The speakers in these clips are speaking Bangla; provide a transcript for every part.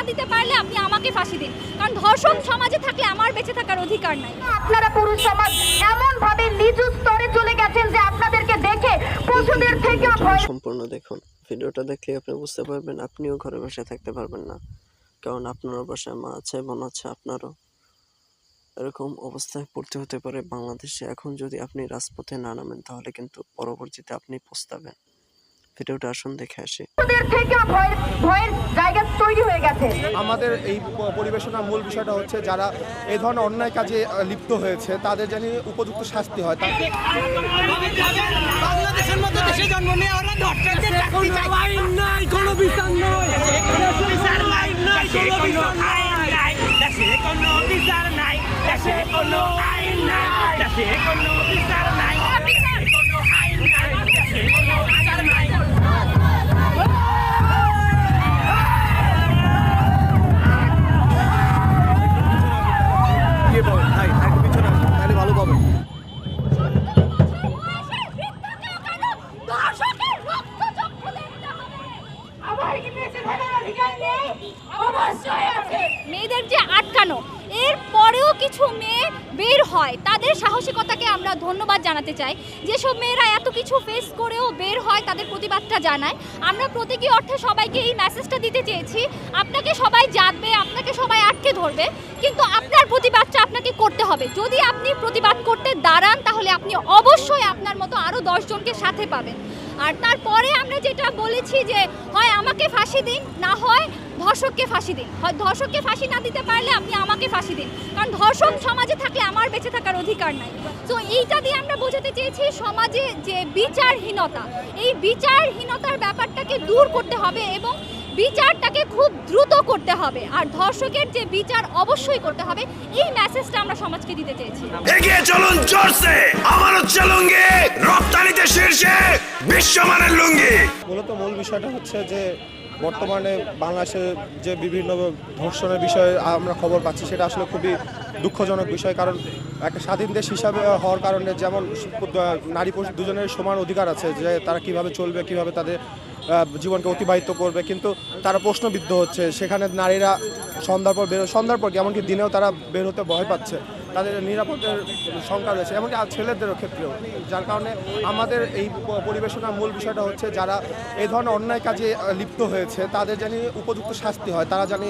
দিতে পারলে আপনি আমাকে ফাঁসি দিন, কারণ ধর্ষণ সমাজে থাকলে আমার বেঁচে থাকার অধিকার নাই। আপনারা পুরুষ সমাজ এমন ভাবে নিচু স্তরে চলে গেছেন যে আপনাদেরকে দেখে পশুদের থেকেও ভয়। সম্পূর্ণ দেখুন, ভিডিওটা দেখলে আপনি বুঝতে পারবেন আপনিও ঘরে বসে থাকতে পারবেন না, কারণ আপনারও বাসায় মা আছে, বোন আছে, আপনারও এরকম অবস্থায় পড়তে হতে পারে বাংলাদেশে। এখন যদি আপনি রাজপথে না নামেন তাহলে কিন্তু পরবর্তীতে আপনি পস্তাবেন। ভিডিওটা আসুন দেখে আসি। পশুদের থেকেও ভয়ের জায়গা তৈরি হয়ে গেছে। আমাদের এই পরিবেশনার মূল বিষয়টা হচ্ছে যারা এই ধরনের অন্যায় কাজে লিপ্ত হয়েছে তাদের যেন উপযুক্ত শাস্তি হয়। বাংলাদেশের মতো দেশে জন্ম নিয়ে ওরা ধর্ষকদের শাস্তি চায়। আইন নাই, কোনো বিচার নাই, বিচার নাই, কোনো আইন নাই, দেশে কোনো বিচার নাই, দেশে কোনো আইন নাই, দেশে কোনো বিচার নাই, কোনো আইন নাই, দেশে কোনো বিচার নাই। ভালো পাবেন। মেয়েদের যে আটকানো, এর পরেও কিছু মেয়ে বের হয়, তাদের সাহসিকতাকে আমরা ধন্যবাদ জানাতে চাই। যেসব মেয়েরা এত কিছু ফেস করেও বের হয়, তাদের প্রতিবাদটা জানায়। আমরা প্রতীকী অর্থে সবাইকে এই মেসেজটা দিতে চেয়েছি, আপনাকে সবাই জানবে, আপনাকে সবাই আটকে ধরবে, কিন্তু আপনার প্রতিবাদটা আপনাকে করতে হবে। যদি আপনি প্রতিবাদ করতে দাঁড়ান তাহলে আপনি অবশ্যই আপনার মতো আরও 10 জনকে সাথে পাবেন। আর তারপরে আমরা যেটা বলেছি যে হয় আমাকে ফাঁসি দিন, না হয় ধর্ষককে ফাঁসি দিন। হয় ধর্ষককে ফাঁসি না দিতে পারলে আপনি আমাকে ফাঁসি দিন, কারণ ধর্ষণ সমাজে থাকলে আমার বেঁচে থাকার অধিকার নাই। তো এইটা দিয়ে আমরা বোঝাতে চেয়েছি সমাজে যে বিচারহীনতা, এই বিচারহীনতার ব্যাপারটাকে দূর করতে হবে এবং বিচারটাকে খুব দ্রুত করতে হবে। আর ধর্ষকের যে বিচার অবশ্যই করতে হবে, এই মেসেজটা আমরা সমাজকে দিতে চেয়েছি। এগিয়ে চলুন জোরসে, আমার হচ্ছে লুঙ্গি, রপ্তানিতে শীর্ষে বিশ্বমানের লুঙ্গি। মূলত মূল বিষয়টা হচ্ছে যে বর্তমানে বাংলাদেশে যে বিভিন্ন ধর্ষণের বিষয়ে আমরা খবর পাচ্ছি, সেটা আসলে খুবই দুঃখজনক বিষয়। কারণ একটা স্বাধীন দেশ হিসাবে হওয়ার কারণে যেমন নারী পুরুষ দুজনের সমান অধিকার আছে যে তারা কিভাবে চলবে, কিভাবে তাদের জীবনকে অতিবাহিত করবে, কিন্তু তারা প্রশ্নবিদ্ধ হচ্ছে। সেখানে নারীরা সন্ধ্যার পর এমনকি দিনেও তারা বের হতে ভয় পাচ্ছে, তাদের নিরাপত্তার সংখ্যা রয়েছে, এমনকি ছেলেদেরও ক্ষেত্রেও। যার কারণে আমাদের এই পরিবেশনার মূল বিষয়টা হচ্ছে যারা এই ধরনের অন্যায় কাজে লিপ্ত হয়েছে তাদের যেন উপযুক্ত শাস্তি হয়, তারা যেন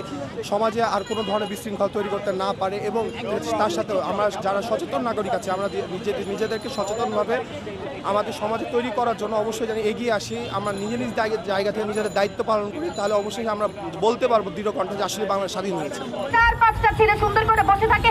সমাজে আর কোনো ধরনের বিশৃঙ্খলা তৈরি করতে না পারে। এবং তার সাথে আমরা যারা সচেতন নাগরিক আছে, আমরা নিজেদেরকে সচেতনভাবে আমাদের সমাজে তৈরি করার জন্য অবশ্যই যেন এগিয়ে আসি। আমরা নিজ জায়গা থেকে নিজেদের দায়িত্ব পালন করি, তাহলে অবশ্যই আমরা বলতে পারবো দৃঢ় কণ্ঠে যে আসলে বাংলা স্বাধীন হয়েছে। 4-5টা ছেলে সুন্দর করে বসে থাকে,